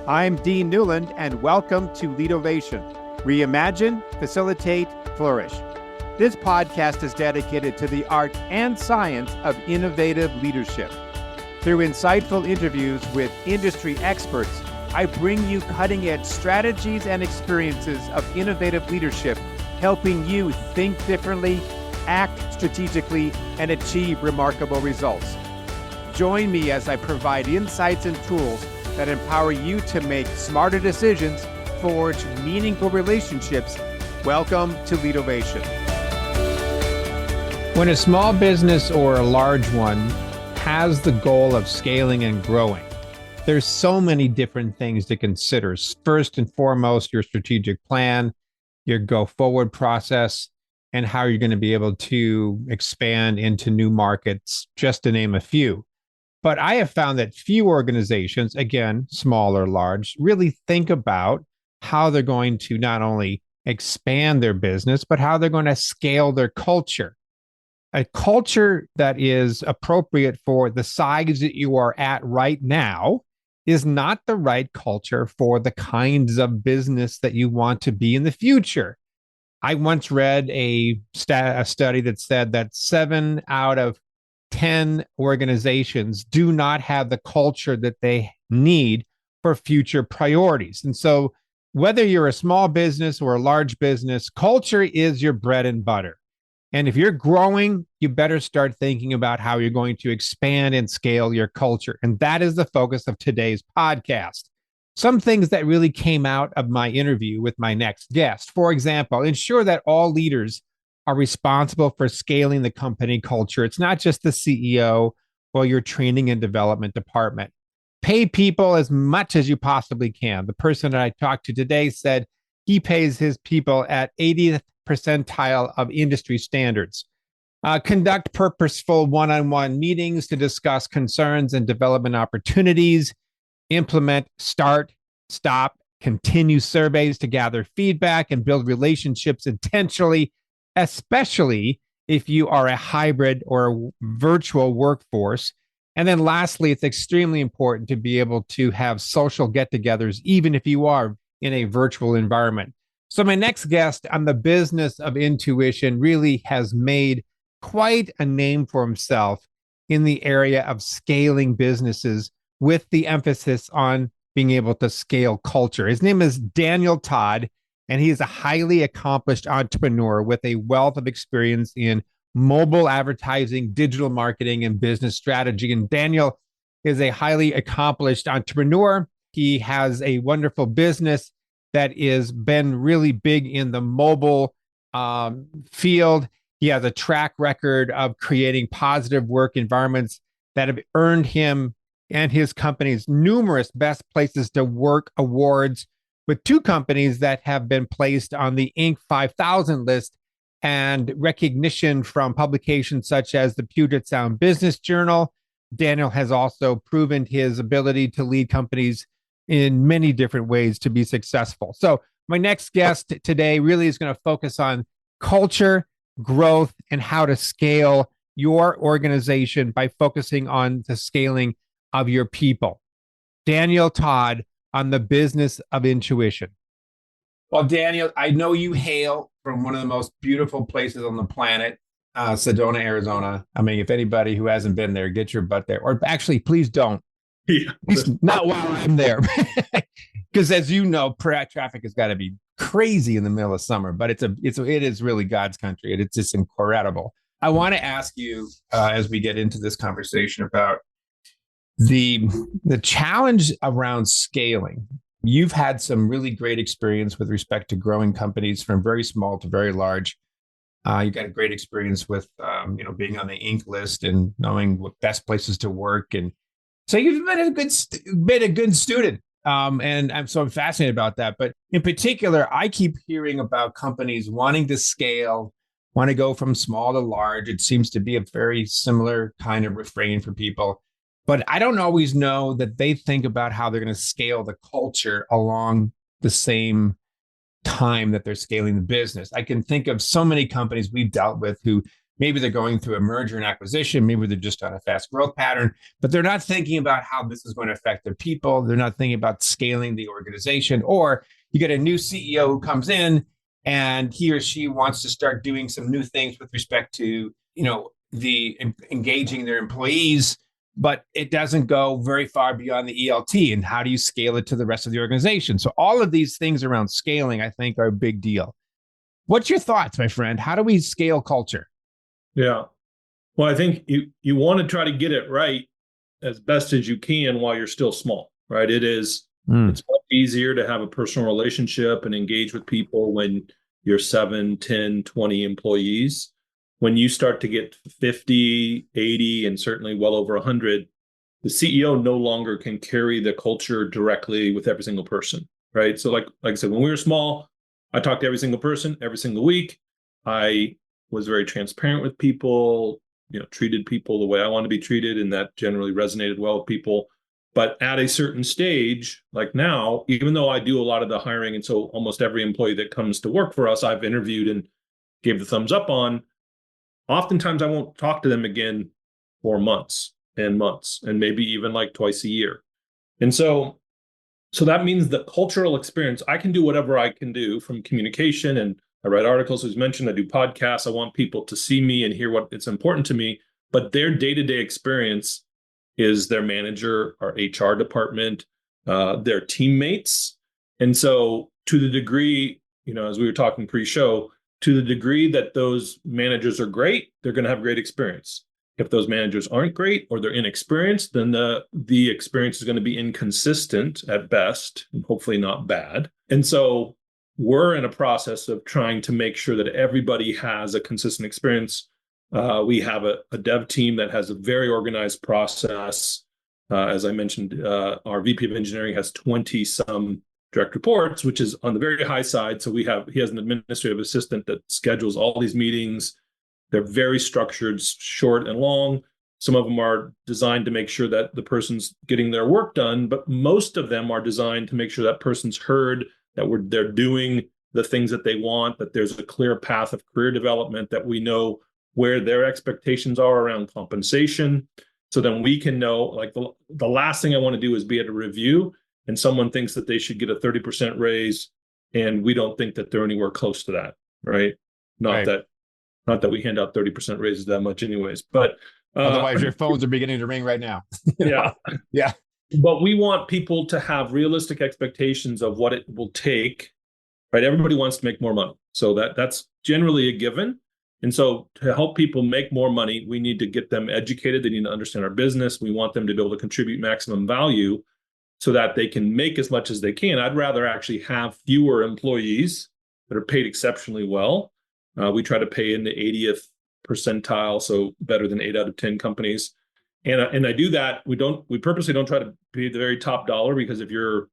I'm Dean Newland, and welcome to Leadovation. Reimagine, facilitate, flourish. This podcast is dedicated to the art and science of innovative leadership. Through insightful interviews with industry experts, I bring you cutting-edge strategies and experiences of innovative leadership, helping you think differently, act strategically, and achieve remarkable results. Join me as I provide insights and tools that empower you to make smarter decisions, forge meaningful relationships. Welcome to Leadovation. When a small business or a large one has the goal of scaling and growing, there's so many different things to consider. First and foremost, your strategic plan, your go-forward process, and how you're going to be able to expand into new markets, just to name a few. But I have found that few organizations, again, small or large, really think about how they're going to not only expand their business, but how they're going to scale their culture. A culture that is appropriate for the size that you are at right now is not the right culture for the kinds of business that you want to be in the future. I once read a study that said that 7 out of 10 organizations do not have the culture that they need for future priorities. And so whether you're a small business or a large business, culture is your bread and butter. And if you're growing, you better start thinking about how you're going to expand and scale your culture. And that is the focus of today's podcast. Some things that really came out of my interview with my next guest. For example, ensure that all leaders are responsible for scaling the company culture. It's not just the CEO or your training and development department. Pay people as much as you possibly can. The person that I talked to today said he pays his people at 80th percentile of industry standards. Conduct purposeful one-on-one meetings to discuss concerns and development opportunities. Implement, start, stop, continue surveys to gather feedback and build relationships intentionally, especially if you are a hybrid or a virtual workforce. And then lastly, it's extremely important to be able to have social get-togethers, even if you are in a virtual environment. So my next guest on the business of intuition really has made quite a name for himself in the area of scaling businesses with the emphasis on being able to scale culture. His name is Daniel Todd, and he is a highly accomplished entrepreneur with a wealth of experience in mobile advertising, digital marketing, and business strategy. And Daniel is a highly accomplished entrepreneur. He has a wonderful business that has been really big in the mobile field. He has a track record of creating positive work environments that have earned him and his companies numerous best places to work awards, with 2 companies that have been placed on the Inc. 5000 list and recognition from publications such as the Puget Sound Business Journal. Daniel has also proven his ability to lead companies in many different ways to be successful. So my next guest today really is going to focus on culture, growth, and how to scale your organization by focusing on the scaling of your people. Daniel Todd on the business of intuition. Well, Daniel, I know you hail from one of the most beautiful places on the planet, Sedona, Arizona. I mean, if anybody who hasn't been there, get your butt there. Or actually, please don't. Yeah. At least not while I'm there. Because as you know, traffic has got to be crazy in the middle of summer, but it is really God's country. It's just incredible. I want to ask you, as we get into this conversation, about the challenge around scaling. You've had some really great experience with respect to growing companies from very small to very large. You got a great experience with being on the Inc. list and knowing what best places to work, and so you've been a good student. And I'm fascinated about that. But in particular, I keep hearing about companies wanting to scale, want to go from small to large. It seems to be a very similar kind of refrain for people. But I don't always know that they think about how they're going to scale the culture along the same time that they're scaling the business. I can think of so many companies we've dealt with who Maybe they're going through a merger and acquisition. Maybe they're just on a fast growth pattern, but they're not thinking about how this is going to affect their people. They're not thinking about scaling the organization. Or you get a new CEO who comes in and he or she wants to start doing some new things with respect to, the engaging their employees, but it doesn't go very far beyond the ELT. And how do you scale it to the rest of the organization? So all of these things around scaling, I think, are a big deal. What's your thoughts, my friend? How do we scale culture? Yeah. Well, I think you want to try to get it right as best as you can while you're still small, right? It's much easier to have a personal relationship and engage with people when you're 7, 10, 20 employees. When you start to get 50, 80, and certainly well over 100, the CEO no longer can carry the culture directly with every single person, right? So like I said, when we were small, I talked to every single person every single week. I was very transparent with people, treated people the way I want to be treated, and that generally resonated well with people. But at a certain stage, like now, even though I do a lot of the hiring, and so almost every employee that comes to work for us, I've interviewed and gave the thumbs up on, oftentimes I won't talk to them again for months, and maybe even like twice a year. And so that means the cultural experience, I can do whatever I can do from communication, and I write articles, as mentioned, I do podcasts. I want people to see me and hear what it's important to me, but their day-to-day experience is their manager, our HR department, their teammates. And so to the degree, as we were talking pre-show, to the degree that those managers are great, they're going to have great experience. If those managers aren't great or they're inexperienced, then the experience is going to be inconsistent at best, and hopefully not bad. And so we're in a process of trying to make sure that everybody has a consistent experience. We have a dev team that has a very organized process. As I mentioned, our VP of engineering has 20-some direct reports, which is on the very high side. So he has an administrative assistant that schedules all these meetings. They're very structured, short and long. Some of them are designed to make sure that the person's getting their work done, but most of them are designed to make sure that person's heard, that they're doing the things that they want, that there's a clear path of career development, that we know where their expectations are around compensation. So then we can know, like the last thing I want to do is be at a review and someone thinks that they should get a 30% raise and we don't think that they're anywhere close to that, right? Not that we hand out 30% raises that much anyways, but otherwise your phones are beginning to ring right now. Yeah. Yeah. But we want people to have realistic expectations of what it will take, right? Everybody wants to make more money. So that's generally a given. And so to help people make more money, we need to get them educated. They need to understand our business. We want them to be able to contribute maximum value so that they can make as much as they can. I'd rather actually have fewer employees that are paid exceptionally well. We try to pay in the 80th percentile, so better than 8 out of 10 companies. And I do that. We purposely don't try to pay the very top dollar, because if you're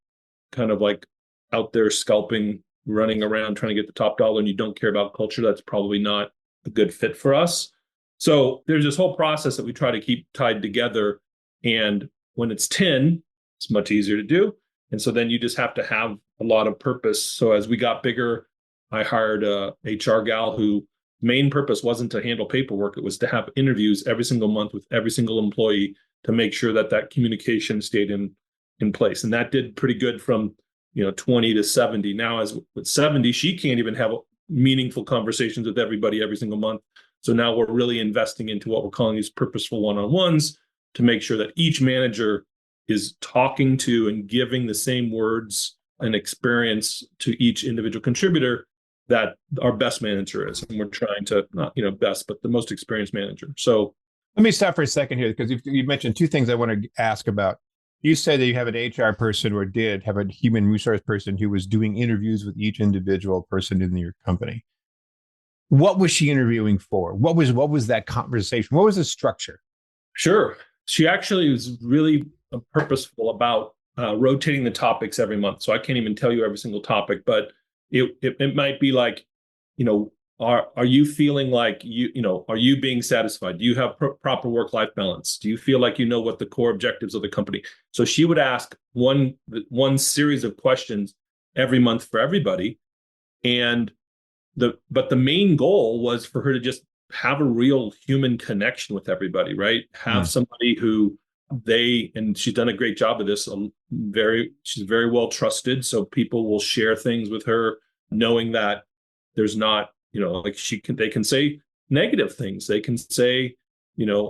kind of like out there scalping, running around trying to get the top dollar and you don't care about culture, that's probably not a good fit for us. So there's this whole process that we try to keep tied together. And when it's 10, it's much easier to do. And so then you just have to have a lot of purpose. So as we got bigger, I hired a HR gal who main purpose wasn't to handle paperwork. It was to have interviews every single month with every single employee to make sure that communication stayed in place. And that did pretty good from 20 to 70. Now, as with 70, she can't even have meaningful conversations with everybody every single month. So now we're really investing into what we're calling these purposeful one-on-ones to make sure that each manager is talking to and giving the same words and experience to each individual contributor that our best manager is. And we're trying to, not best, but the most experienced manager. So let me stop for a second here, because you mentioned two things I want to ask about. You said that you have an HR person, or did have a human resource person, who was doing interviews with each individual person in your company. What was she interviewing for? What was that conversation? What was the structure? Sure. She actually was really purposeful about rotating the topics every month. So I can't even tell you every single topic, but it might be like, are you feeling like are you being satisfied? Do you have proper work-life balance? Do you feel like you know what the core objectives of the company? So she would ask one series of questions every month for everybody. But the main goal was for her to just have a real human connection with everybody, right? Have somebody who and she's done a great job of this. She's very well trusted. So people will share things with her, knowing that there's not, like they can say negative things. They can say,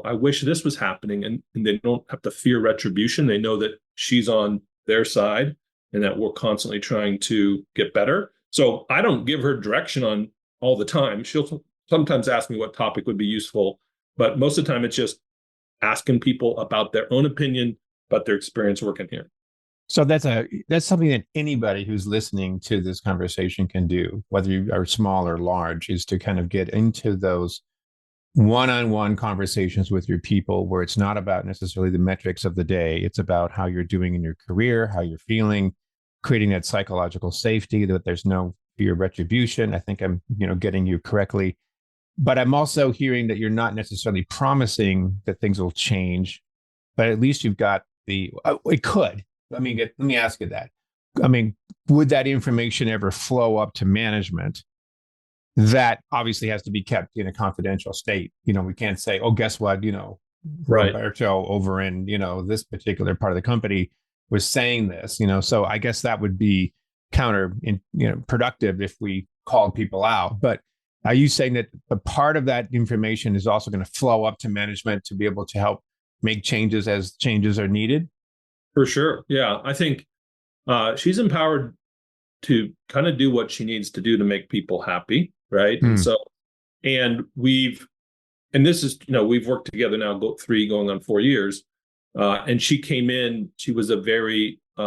I wish this was happening, and they don't have to fear retribution. They know that she's on their side and that we're constantly trying to get better. So I don't give her direction on all the time. She'll sometimes ask me what topic would be useful, but most of the time it's just asking people about their own opinion, about their experience working here. So that's something that anybody who's listening to this conversation can do, whether you are small or large, is to kind of get into those one-on-one conversations with your people where it's not about necessarily the metrics of the day. It's about how you're doing in your career, how you're feeling, creating that psychological safety, that there's no fear of retribution. I think I'm, getting you correctly. But I'm also hearing that you're not necessarily promising that things will change, but at least you've got it could. Let me ask you that. Would that information ever flow up to management? That obviously has to be kept in a confidential state. We can't say, oh, guess what? Right. Roberto over in, this particular part of the company was saying this, so I guess that would be productive if we called people out. But are you saying that a part of that information is also going to flow up to management to be able to help make changes as changes are needed? For sure. Yeah. I think she's empowered to kind of do what she needs to do to make people happy. Right. And so, we've worked together now, going on 4 years. And she came in, she was a very, a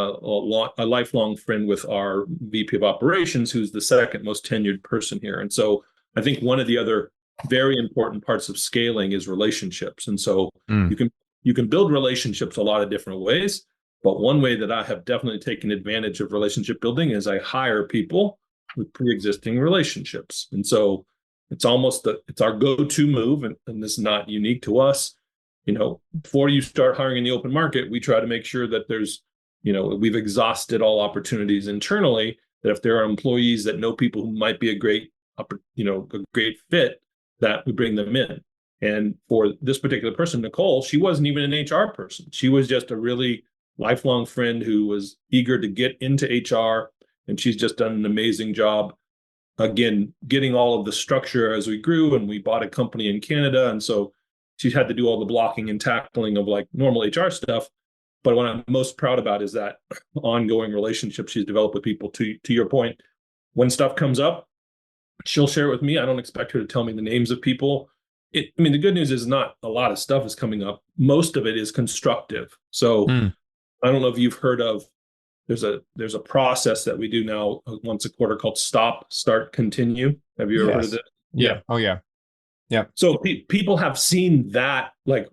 lifelong friend with our VP of operations, who's the second most tenured person here. And so I think one of the other very important parts of scaling is relationships. And so you can build relationships a lot of different ways. But one way that I have definitely taken advantage of relationship building is I hire people with pre-existing relationships. And so it's our go-to move. And this is not unique to us. Before you start hiring in the open market, we try to make sure that there's, we've exhausted all opportunities internally, that if there are employees that know people who might be a great fit, that we bring them in. And for this particular person, Nicole, she wasn't even an HR person. She was just a really lifelong friend who was eager to get into HR. And she's just done an amazing job, again, getting all of the structure as we grew, and we bought a company in Canada. And so she's had to do all the blocking and tackling of like normal HR stuff. But what I'm most proud about is that ongoing relationship she's developed with people. To your point, when stuff comes up, she'll share it with me. I don't expect her to tell me the names of people. The good news is not a lot of stuff is coming up. Most of it is constructive. So I don't know if you've heard of, there's a process that we do now once a quarter called Stop, Start, Continue. Have you ever heard of it? Yeah. Oh, yeah. Yeah. So people have seen that, like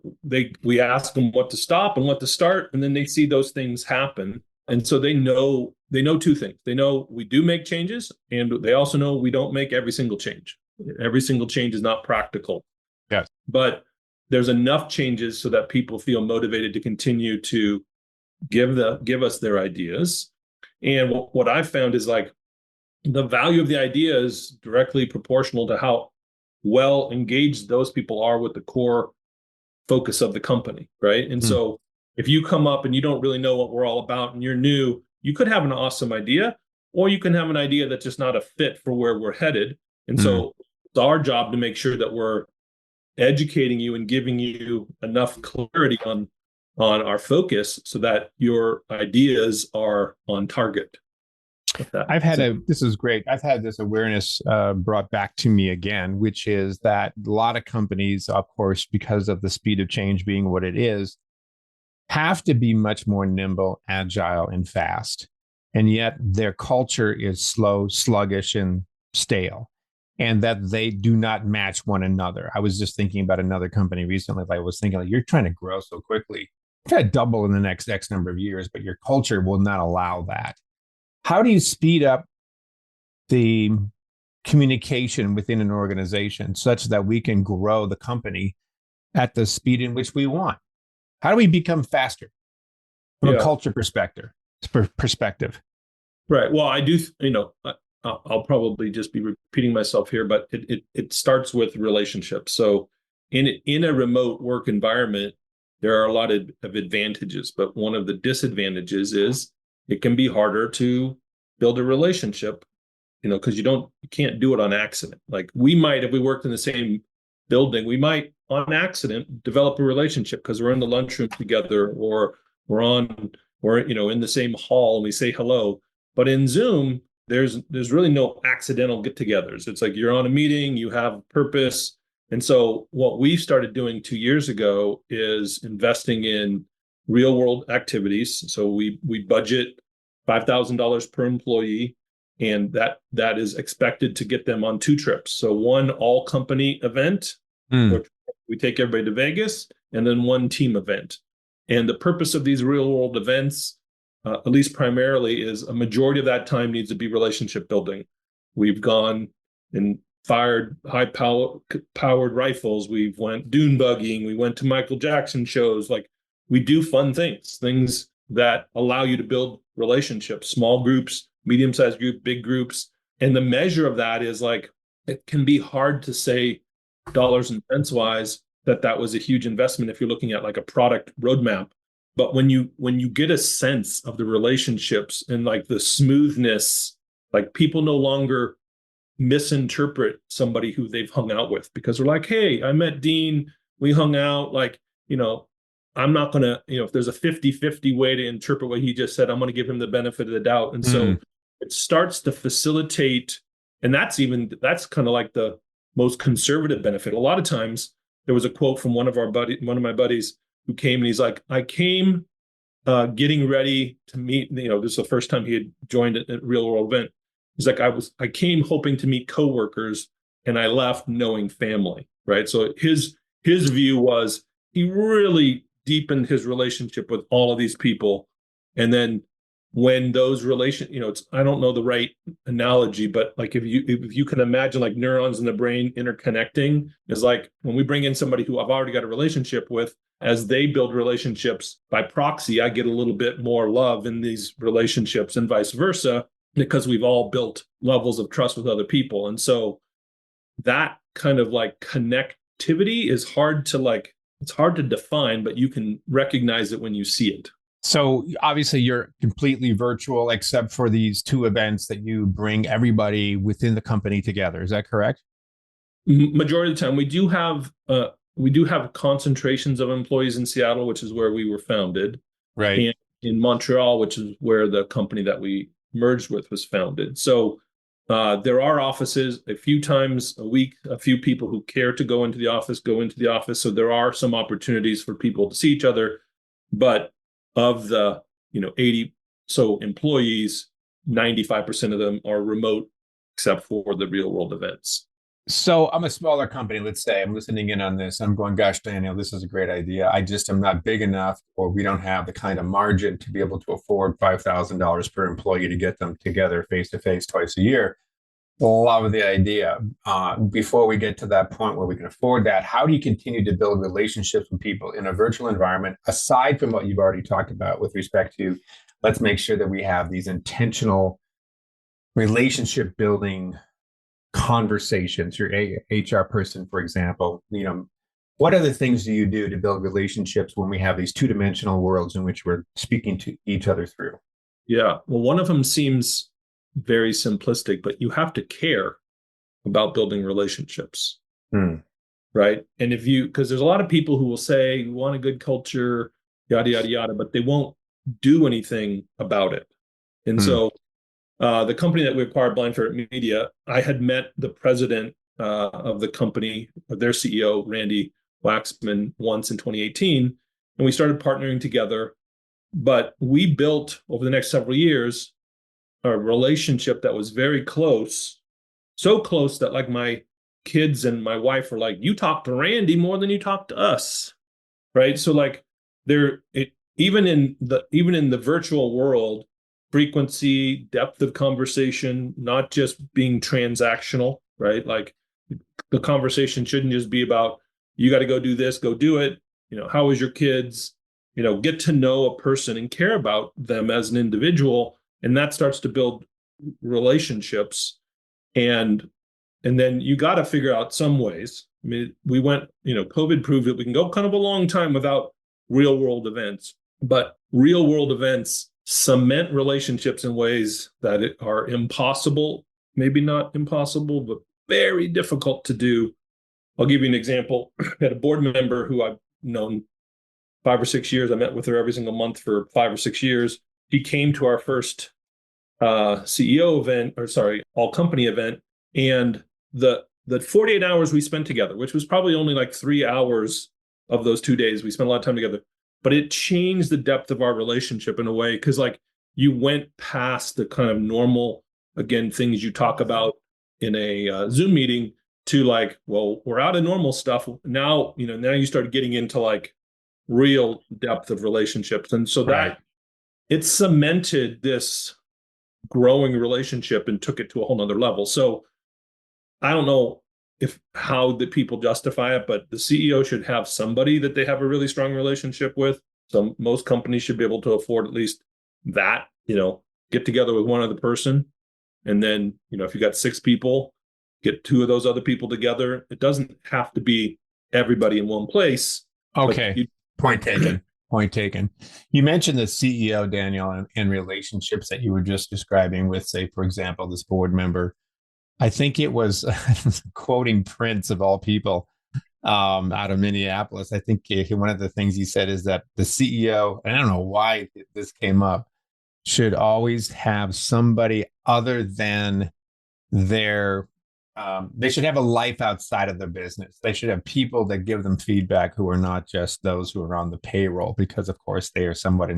we ask them what to stop and what to start, and then they see those things happen. And so they know two things. They know we do make changes, and they also know we don't make every single change. Every single change is not practical. Yes. But there's enough changes so that people feel motivated to continue to give us their ideas. And what I've found is like the value of the idea is directly proportional to how well engaged those people are with the core focus of the company, right? And so if you come up and you don't really know what we're all about and you're new, you could have an awesome idea, or you can have an idea that's just not a fit for where we're headed. And so it's our job to make sure that we're educating you and giving you enough clarity on our focus so that your ideas are on target. This is great. I've had this awareness brought back to me again, which is that a lot of companies, of course, because of the speed of change being what it is, have to be much more nimble, agile, and fast. And yet their culture is slow, sluggish, and stale, and that they do not match one another. I was just thinking about another company recently. I was thinking, like, you're trying to grow so quickly, try to double in the next X number of years, but your culture will not allow that. How do you speed up the communication within an organization such that we can grow the company at the speed in which we want? How do we become faster from a culture perspective? Right. Well, I do, I'll probably just be repeating myself here, but it starts with relationships. So in a remote work environment, there are a lot of advantages, but one of the disadvantages is it can be harder to build a relationship, because you can't do it on accident. Like we might, if we worked in the same building, we might on accident develop a relationship because we're in the lunchroom together, or we're in the same hall and we say hello. But in Zoom, there's really no accidental get-togethers. It's like you're on a meeting, you have purpose. And so what we started doing 2 years ago is investing in real world activities. So we budget $5,000 per employee, and that is expected to get them on 2 trips. So one all company event, where we take everybody to Vegas, and then one team event. And the purpose of these real world events, at least primarily, is a majority of that time needs to be relationship building. We've gone and fired high-powered rifles. We've went dune buggying. We went to Michael Jackson shows. Like, we do fun things that allow you to build relationships, small groups, medium-sized group, big groups. And the measure of that is like, it can be hard to say dollars and cents wise that was a huge investment if you're looking at like a product roadmap. But when you get a sense of the relationships and like the smoothness, like people no longer misinterpret somebody who they've hung out with, because they're like, hey, I met Dean, we hung out, like, I'm not going to, if there's a 50-50 way to interpret what he just said, I'm going to give him the benefit of the doubt. And so it starts to facilitate, and that's kind of like the most conservative benefit. A lot of times there was a quote from one of my buddies who came, and he's like, I came getting ready to meet, this is the first time he had joined a real world event. He's like, I came hoping to meet coworkers, and I left knowing family, right? So his view was he really deepened his relationship with all of these people. And then when those I don't know the right analogy, but like if you can imagine like neurons in the brain interconnecting, is like when we bring in somebody who I've already got a relationship with, as they build relationships by proxy, I get a little bit more love in these relationships and vice versa, because we've all built levels of trust with other people. And so that kind of like connectivity is it's hard to define, but you can recognize it when you see it. So obviously you're completely virtual, except for these 2 events that you bring everybody within the company together. Is that correct? Majority of the time, we do have concentrations of employees in Seattle, which is where we were founded, right? And in Montreal, which is where the company that we merged with was founded. So there are offices a few times a week. A few people who care to go into the office. So there are some opportunities for people to see each other, but of the 80 so employees, 95% of them are remote, except for the real world events. So I'm a smaller company. Let's say I'm listening in on this. I'm going, gosh, Daniel, this is a great idea. I just am not big enough, or we don't have the kind of margin to be able to afford $5,000 per employee to get them together face to face twice a year. Love the idea. Before we get to that point where we can afford that, how do you continue to build relationships with people in a virtual environment, aside from what you've already talked about with respect to, let's make sure that we have these intentional relationship building conversations? Your HR person, for example, what other things do you do to build relationships when we have these 2-dimensional worlds in which we're speaking to each other through? Yeah, well, one of them seems very simplistic, but you have to care about building relationships, right? And because there's a lot of people who will say, we want a good culture, yada, yada, yada, but they won't do anything about it. And so the company that we acquired, Blind Ferret Media, I had met the president of the company, their CEO, Randy Waxman, once in 2018, and we started partnering together. But we built over the next several years a relationship that was very close, so close that like my kids and my wife were like, you talk to Randy more than you talk to us, right? So like even in the virtual world, frequency, depth of conversation, not just being transactional, right? Like the conversation shouldn't just be about, you got to go do this, go do it. How is your kids? Get to know a person and care about them as an individual. And that starts to build relationships, and then you got to figure out some ways. I mean, we went, COVID proved that we can go kind of a long time without real world events, but real world events cement relationships in ways that are impossible, maybe not impossible, but very difficult to do. I'll give you an example. I had a board member who I've known 5 or 6 years. I met with her every single month for 5 or 6 years. He came to our first CEO event, or sorry, all company event. And the 48 hours we spent together, which was probably only like 3 hours of those 2 days, we spent a lot of time together, but it changed the depth of our relationship in a way, because like you went past the kind of normal, again, things you talk about in a Zoom meeting to like, well, we're out of normal stuff. Now, now you start getting into like real depth of relationships. And so that it cemented this growing relationship and took it to a whole nother level. So I don't know how the people justify it, but the CEO should have somebody that they have a really strong relationship with. So most companies should be able to afford at least that, get together with one other person. And then, if you got 6 people, get 2 of those other people together. It doesn't have to be everybody in one place. Okay. Point taken. Point taken. You mentioned the CEO, Daniel, and relationships that you were just describing with, say, for example, this board member. I think it was quoting Prince of all people out of Minneapolis. I think one of the things he said is that the CEO, and I don't know why this came up, should always have somebody other than their they should have a life outside of their business. They should have people that give them feedback who are not just those who are on the payroll, because of course they are somewhat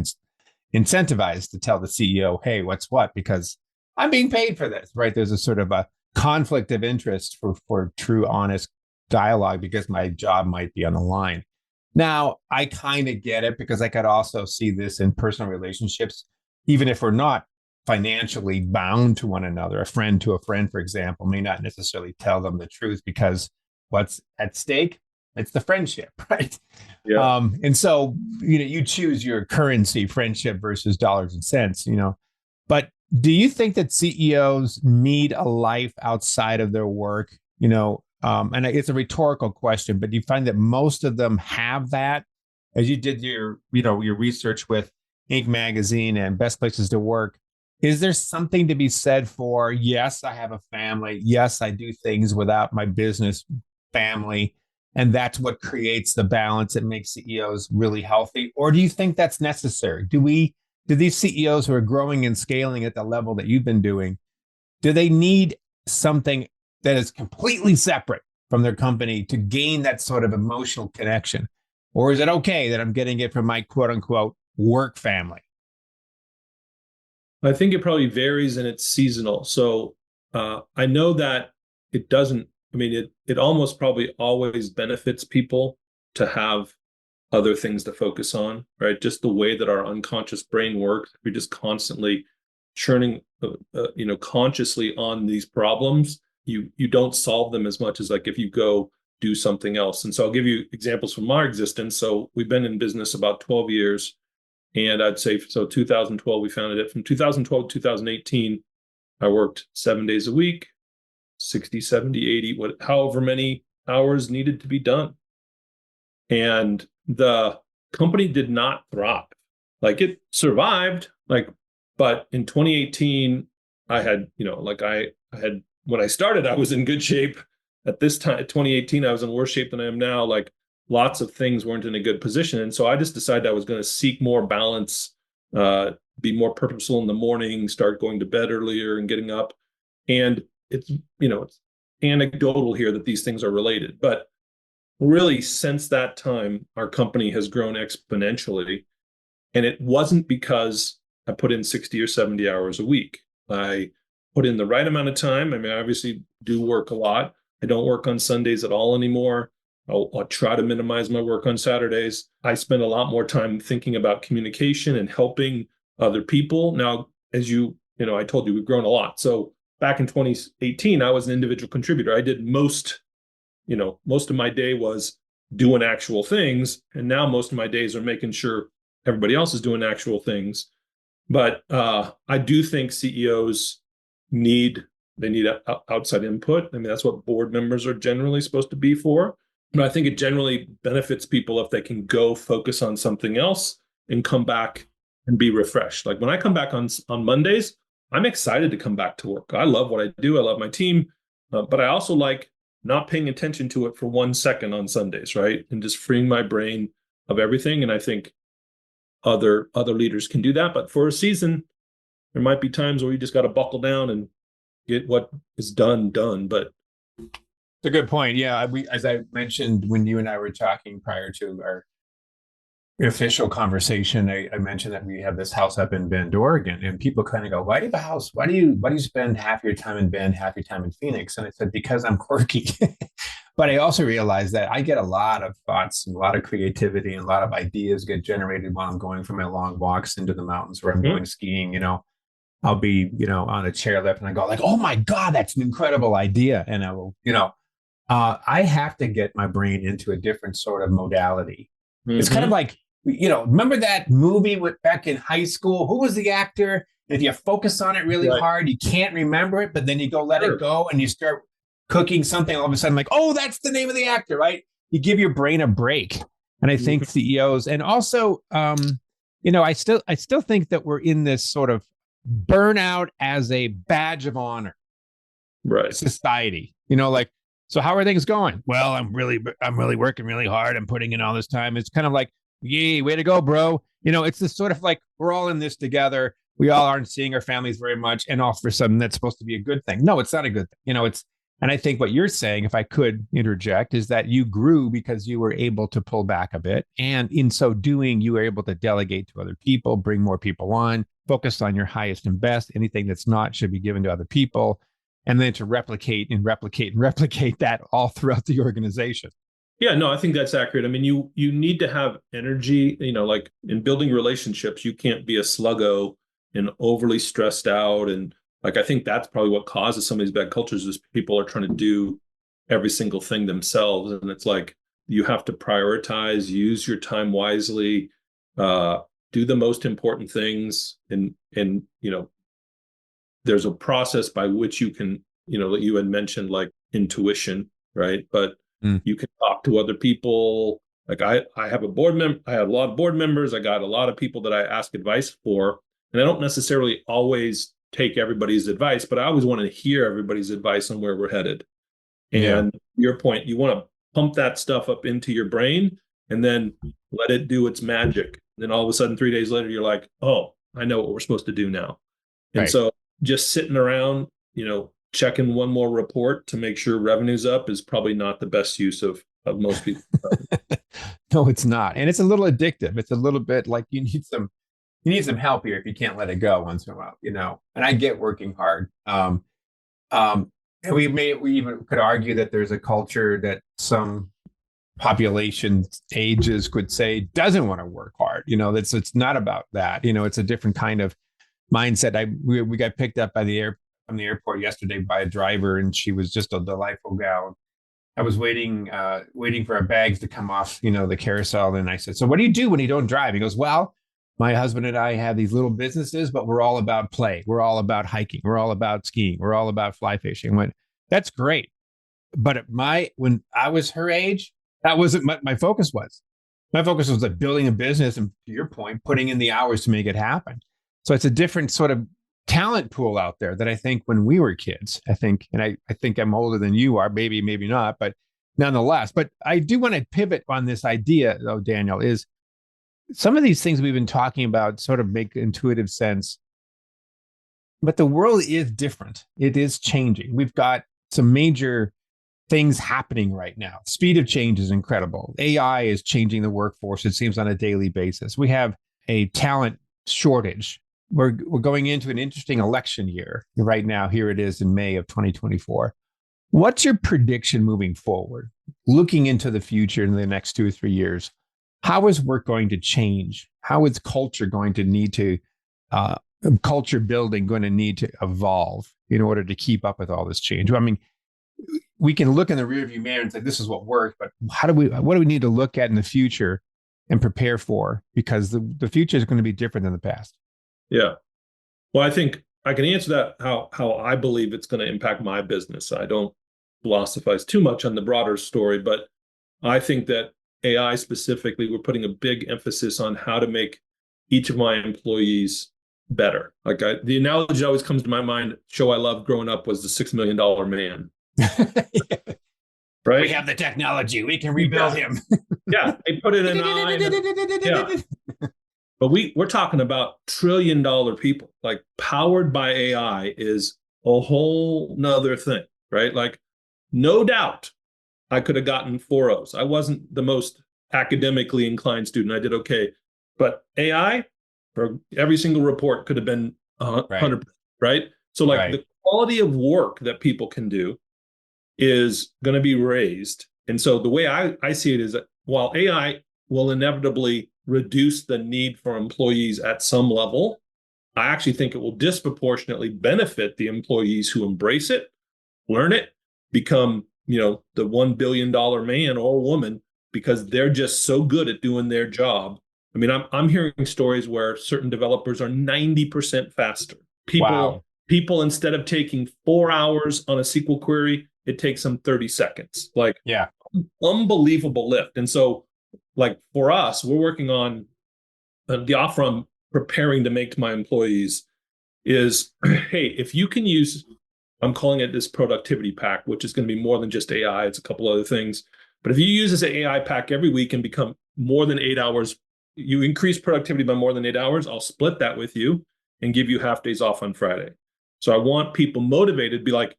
incentivized to tell the CEO, hey, what's what, because I'm being paid for this, right? There's a sort of a conflict of interest for true, honest dialogue, because my job might be on the line. Now, I kind of get it, because I could also see this in personal relationships, even if we're not financially bound to one another. A friend to a friend, for example, may not necessarily tell them the truth, because what's at stake? It's the friendship, right? Yeah. And so, you choose your currency, friendship versus dollars and cents, but do you think that CEOs need a life outside of their work? And it's a rhetorical question, but do you find that most of them have that? As you did your research with Inc. magazine and Best Places to Work, is there something to be said for, yes, I have a family. Yes, I do things without my business family. And that's what creates the balance that makes CEOs really healthy? Or do you think that's necessary? Do these CEOs who are growing and scaling at the level that you've been doing, do they need something that is completely separate from their company to gain that sort of emotional connection? Or is it okay that I'm getting it from my quote unquote work family? I think it probably varies and it's seasonal. So I know that it doesn't, it almost probably always benefits people to have other things to focus on, right? Just the way that our unconscious brain works. We're just constantly churning, consciously on these problems. You don't solve them as much as like if you go do something else. And so I'll give you examples from our existence. So we've been in business about 12 years. And I'd say, so 2012, we founded it. From 2012 to 2018, I worked 7 days a week, 60, 70, 80, however many hours needed to be done. And the company did not thrive. Like it survived, but in 2018, I had, when I started, I was in good shape. At this time, 2018, I was in worse shape than I am now. Like lots of things weren't in a good position. And so I just decided I was going to seek more balance, be more purposeful in the morning, start going to bed earlier and getting up. And it's anecdotal here that these things are related, but really since that time, our company has grown exponentially. And it wasn't because I put in 60 or 70 hours a week. I put in the right amount of time. I obviously do work a lot. I don't work on Sundays at all anymore. I'll try to minimize my work on Saturdays. I spend a lot more time thinking about communication and helping other people. Now, as I told you, we've grown a lot. So back in 2018, I was an individual contributor. I did most of my day was doing actual things. And now most of my days are making sure everybody else is doing actual things. But I do think CEOs they need outside input. I mean, that's what board members are generally supposed to be for. But I think it generally benefits people if they can go focus on something else and come back and be refreshed. Like when I come back on Mondays, I'm excited to come back to work. I love what I do. I love my team, but I also like not paying attention to it for 1 second on Sundays, right? And just freeing my brain of everything. And I think other leaders can do that. But for a season, there might be times where you just got to buckle down and get what is done. But it's a good point. Yeah, as I mentioned when you and I were talking prior to our official conversation, I mentioned that we have this house up in Bend, Oregon, and people kind of go, "Why do you have a house? Why do you spend half your time in Bend, half your time in Phoenix?" And I said, "Because I'm quirky." But I also realized that I get a lot of thoughts and a lot of creativity and a lot of ideas get generated while I'm going for my long walks into the mountains where I'm going skiing. I'll be, on a chairlift and I go like, "Oh my God, that's an incredible idea." And I will, I have to get my brain into a different sort of modality. It's kind of like, remember that movie back in high school? Who was the actor? If you focus on it really hard, you can't remember it, but then you go let it go and you start cooking something. All of a sudden, like, oh, that's the name of the actor, right? You give your brain a break. And I think CEOs, and also, I still think that we're in this sort of burnout as a badge of honor, society. So how are things going? Well, I'm really working really hard. I'm putting in all this time. It's kind of like, yay, way to go, bro. It's this sort of like, we're all in this together. We all aren't seeing our families very much. And all for sudden that's supposed to be a good thing. No, it's not a good thing. And I think what you're saying, if I could interject, is that you grew because you were able to pull back a bit. And in so doing, you were able to delegate to other people, bring more people on, focus on your highest and best. Anything that's not should be given to other people. And then to replicate that all throughout the organization. Yeah, no, I think that's accurate. I mean, you need to have energy, like in building relationships, you can't be a sluggo and overly stressed out. And like, I think that's probably what causes some of these bad cultures is people are trying to do every single thing themselves. And it's like, you have to prioritize, use your time wisely, do the most important things. And there's a process by which you can, that you had mentioned, like intuition, right? But you can talk to other people. Like I have a board member, I have a lot of board members. I got a lot of people that I ask advice for, and I don't necessarily always take everybody's advice, but I always want to hear everybody's advice on where we're headed. And your point, you want to pump that stuff up into your brain and then let it do its magic. Then all of a sudden, 3 days later, you're like, oh, I know what we're supposed to do now. And so just sitting around, checking one more report to make sure revenue's up is probably not the best use of most people. No, it's not. And it's a little addictive. It's a little bit like you need some help here if you can't let it go once in a while, and I get working hard. And we even could argue that there's a culture that some population ages could say doesn't want to work hard. It's not about that. It's a different kind of mindset. We got picked up from the airport yesterday by a driver, and she was just a delightful gal. I was waiting for our bags to come off, the carousel. And I said, "So what do you do when you don't drive?" He goes, "Well, my husband and I have these little businesses, but we're all about play. We're all about hiking. We're all about skiing. We're all about fly fishing." I went, "That's great." But when I was her age, that wasn't what my focus was. My focus was like building a business and, to your point, putting in the hours to make it happen. So it's a different sort of talent pool out there that I think when we were kids, I think I'm older than you are, maybe not, but nonetheless. But I do want to pivot on this idea, though, Daniel, is some of these things we've been talking about sort of make intuitive sense, but the world is different. It is changing. We've got some major things happening right now. Speed of change is incredible. AI is changing the workforce, it seems, on a daily basis. We have a talent shortage. We're going into an interesting election year right now. Here it is in May of 2024. What's your prediction moving forward, looking into the future in the next 2 or 3 years? How is work going to change? How is culture going to need to, culture building going to need to evolve in order to keep up with all this change? I mean, we can look in the rearview mirror and say, this is what worked, but what do we need to look at in the future and prepare for? Because the future is going to be different than the past. Yeah. Well, I think I can answer that how I believe it's going to impact my business. I don't philosophize too much on the broader story, but I think that AI specifically, we're putting a big emphasis on how to make each of my employees better. Like the analogy that always comes to my mind, show I loved growing up, was the $6 million man. Right? We have the technology. We can rebuild him. Yeah, they put it in eye. Yeah. But we're talking about $1 trillion people. Like, powered by AI is a whole nother thing, right? Like, no doubt I could have gotten 4 O's. I wasn't the most academically inclined student. I did okay. But AI, for every single report, could have been 100%, right? So like the quality of work that people can do is going to be raised. And so the way I see it is that while AI will inevitably reduce the need for employees at some level, I actually think it will disproportionately benefit the employees who embrace it, learn it, become, the $1 billion man or woman, because they're just so good at doing their job. I mean, I'm hearing stories where certain developers are 90% faster. People, instead of taking 4 hours on a SQL query, it takes them 30 seconds. Like, unbelievable lift. And so, like, for us, we're working on the offer I'm preparing to make to my employees is, hey, if you can use, I'm calling it this productivity pack, which is going to be more than just AI. It's a couple other things. But if you use this AI pack every week and become more than 8 hours, you increase productivity by more than 8 hours, I'll split that with you and give you half days off on Friday. So I want people motivated to be like,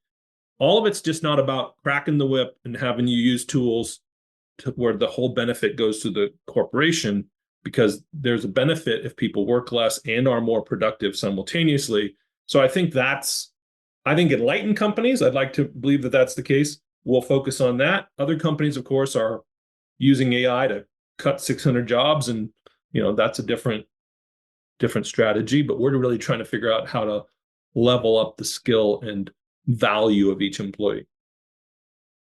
all of it's just not about cracking the whip and having you use tools to where the whole benefit goes to the corporation, because there's a benefit if people work less and are more productive simultaneously. So I think enlightened companies, I'd like to believe that that's the case, will focus on that. Other companies, of course, are using AI to cut 600 jobs, and that's a different strategy. But we're really trying to figure out how to level up the skill and value of each employee.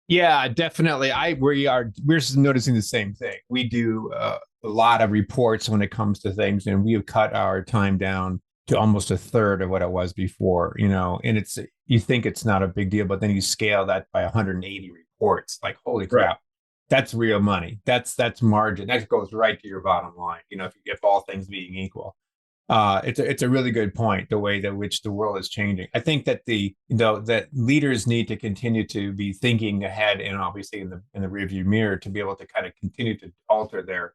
Yeah, definitely. We're just noticing the same thing. We do a lot of reports when it comes to things, and we have cut our time down to almost a third of what it was before, and you think it's not a big deal, but then you scale that by 180 reports. Like, holy crap, right. That's real money. That's margin. That goes right to your bottom line. If all things being equal. It's a really good point, the way that which the world is changing. I think that that leaders need to continue to be thinking ahead, and obviously in the rearview mirror, to be able to kind of continue to alter their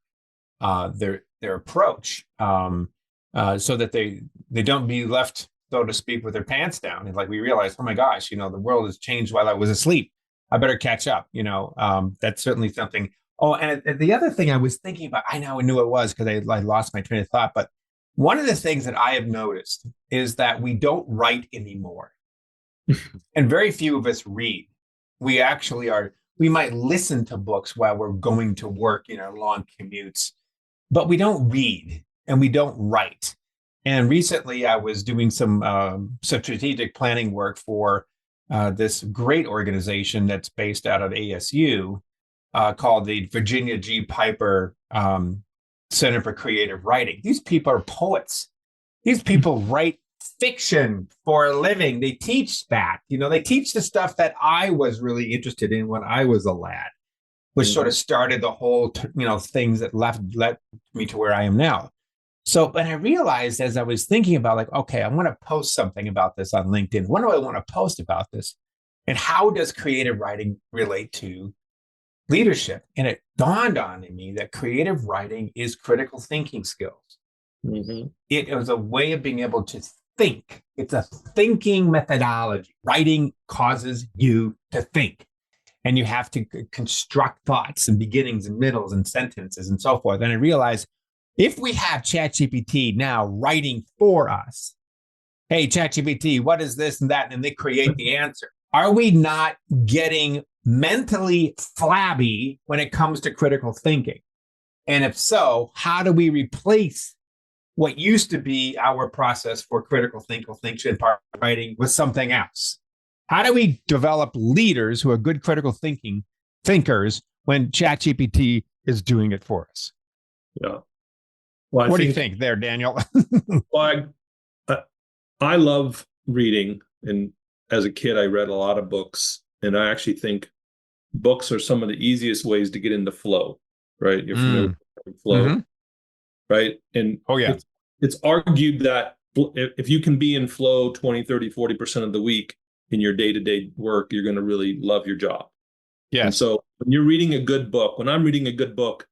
approach, so that they don't be left, so to speak, with their pants down. And like, we realize, oh my gosh, the world has changed while I was asleep. I better catch up. That's certainly something. Oh, and the other thing I was thinking about, I knew it was because I lost my train of thought, but one of the things that I have noticed is that we don't write anymore. And very few of us read. We might listen to books while we're going to work, long commutes, but we don't read and we don't write. And recently I was doing some strategic planning work for this great organization that's based out of ASU called the Virginia G. Piper Center for Creative Writing. These people are poets. These people write fiction for a living. They teach that. They teach the stuff that I was really interested in when I was a lad, which sort of started the whole, things that led me to where I am now. So, but I realized as I was thinking about, like, okay, I want to post something about this on LinkedIn. What do I want to post about this? And how does creative writing relate to leadership? And it dawned on me that creative writing is critical thinking skills. Mm-hmm. It is a way of being able to think. It's a thinking methodology. Writing causes you to think, and you have to construct thoughts and beginnings and middles and sentences and so forth. And I realized, if we have ChatGPT now writing for us, hey, ChatGPT, what is this and that? And they create the answer. Are we not getting mentally flabby when it comes to critical thinking? And if so, how do we replace what used to be our process for critical thinking and writing with something else? How do we develop leaders who are good critical thinkers when ChatGPT is doing it for us? Yeah. Well, what do you think there, Daniel? Well, I love reading, and as a kid, I read a lot of books, and I actually think books are some of the easiest ways to get into flow, right? You're familiar with flow, Mm-hmm. right? And Oh, yeah. it's argued that if you can be in flow 20, 30, 40% of the week in your day-to-day work, you're going to really love your job. Yes. And so when you're reading a good book, when I'm reading a good book,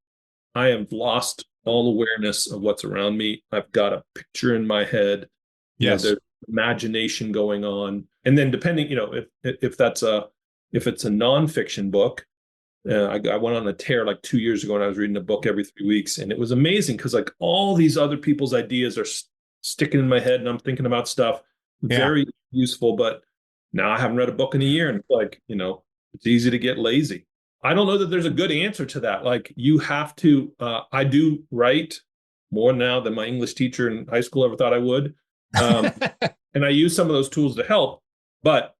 I have lost all awareness of what's around me. I've got a picture in my head. Yes. There's imagination going on. And then depending, if it's a nonfiction book, I went on a tear like 2 years ago, and I was reading a book every 3 weeks, and it was amazing because like all these other people's ideas are sticking in my head, and I'm thinking about stuff. Very useful, but now I haven't read a book in a year, and like, it's easy to get lazy. I don't know that there's a good answer to that. Like you have to, I do write more now than my English teacher in high school ever thought I would. And I use some of those tools to help, but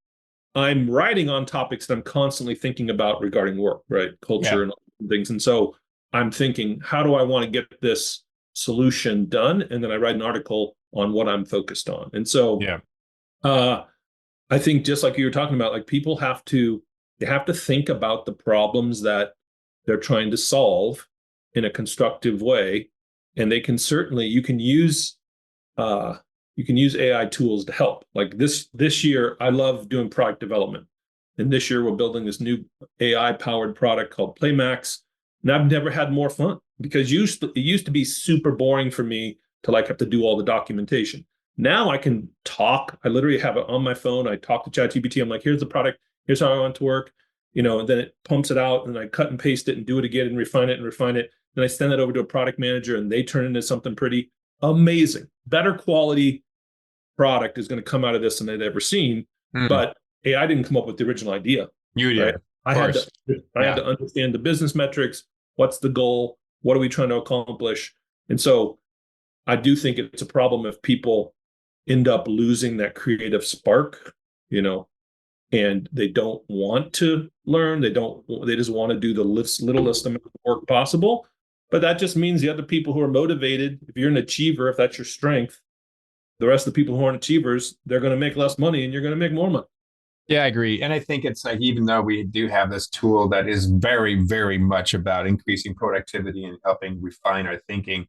I'm writing on topics that I'm constantly thinking about regarding work, right? Culture and things. And so I'm thinking, how do I want to get this solution done? And then I write an article on what I'm focused on. And so I think just like you were talking about, like people have to think about the problems that they're trying to solve in a constructive way. And they can certainly, you can use AI tools to help. Like this year, I love doing product development. And this year we're building this new AI powered product called Playmax. And I've never had more fun because it used to be super boring for me to like have to do all the documentation. Now I can talk. I literally have it on my phone. I talk to ChatGPT. I'm like, here's the product. Here's how I want it to work. And then it pumps it out, and I cut and paste it and do it again and refine it. Then I send it over to a product manager, and they turn it into something pretty amazing. Better quality product is going to come out of this than they'd ever seen. But AI didn't come up with the original idea. You did. Right? I had to understand the business metrics. What's the goal? What are we trying to accomplish? And so I do think it's a problem if people end up losing that creative spark, and they don't want to learn. They just want to do the littlest amount of work possible. But that just means the other people who are motivated, if you're an achiever, if that's your strength, the rest of the people who aren't achievers, they're going to make less money and you're going to make more money. Yeah, I agree. And I think it's like, even though we do have this tool that is very, very much about increasing productivity and helping refine our thinking,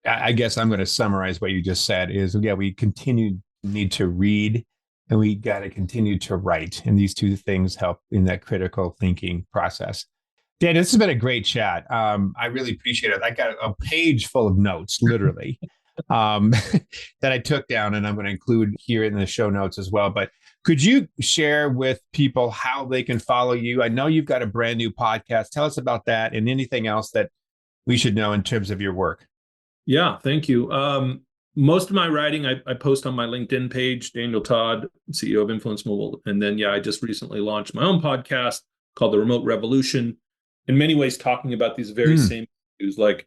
I guess I'm going to summarize what you just said is, we need to read, and we got to continue to write. And these two things help in that critical thinking process. Dan, this has been a great chat. I really appreciate it. I got a page full of notes, literally, that I took down, and I'm going to include here in the show notes as well. But could you share with people how they can follow you? I know you've got a brand new podcast. Tell us about that and anything else that we should know in terms of your work. Yeah, thank you. Most of my writing I post on my LinkedIn page, Daniel Todd, CEO of Influence Mobile. And then, I just recently launched my own podcast called The Remote Revolution, in many ways talking about these very same issues. Like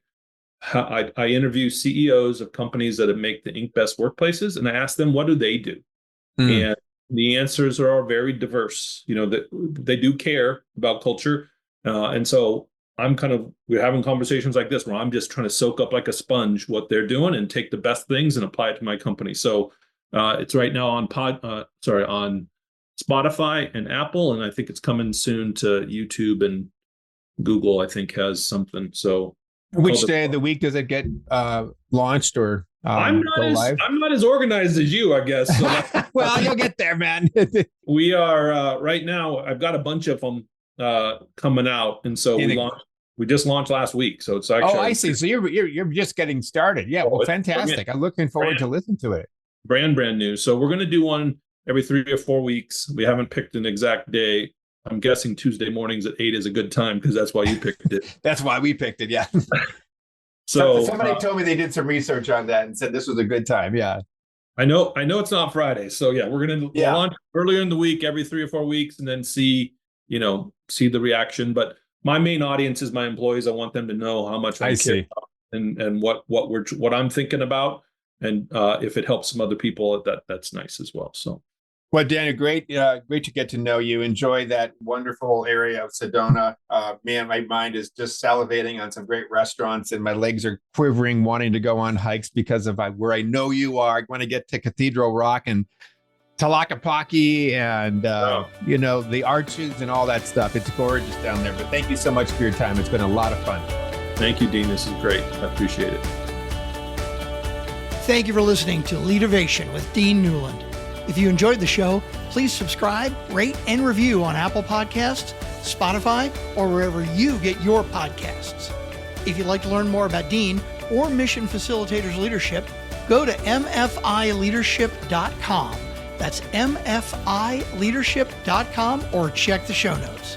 how I interview CEOs of companies that make the Inc. best workplaces, and I ask them, what do they do? And the answers are all very diverse. That they do care about culture. And so we're having conversations like this where I'm just trying to soak up like a sponge what they're doing and take the best things and apply it to my company. So it's right now on on Spotify and Apple, and I think it's coming soon to YouTube, and Google I think has something. So which day of the week does it get launched or I'm not as organized as you, I guess. So well, you'll get there, man. We are right now. I've got a bunch of them coming out, and so we just launched last week. So it's actually I see. So you're just getting started. Yeah, well, fantastic. I'm looking forward to listen to it. Brand new. So we're going to do one every 3 or 4 weeks. We haven't picked an exact day. I'm guessing Tuesday mornings at 8 is a good time because that's why you picked it. That's why we picked it. Yeah. So somebody told me they did some research on that and said this was a good time. Yeah. I know it's not Friday. So we're going to launch earlier in the week, every 3 or 4 weeks, and then see the reaction. But my main audience is my employees. I want them to know how much I care about and what I'm thinking about. And if it helps some other people, that's nice as well. So. Well, Daniel, great to get to know you. Enjoy that wonderful area of Sedona. Man, my mind is just salivating on some great restaurants, and my legs are quivering, wanting to go on hikes because of where I know you are. I want to get to Cathedral Rock and Talakapaki and, the arches and all that stuff. It's gorgeous down there. But thank you so much for your time. It's been a lot of fun. Thank you, Dean. This is great. I appreciate it. Thank you for listening to Leadervation with Dean Newland. If you enjoyed the show, please subscribe, rate, and review on Apple Podcasts, Spotify, or wherever you get your podcasts. If you'd like to learn more about Dean or Mission Facilitators Leadership, go to mfileadership.com. That's mfileadership.com, or check the show notes.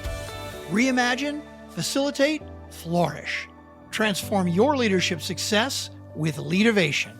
Reimagine, facilitate, flourish. Transform your leadership success with Leadervation.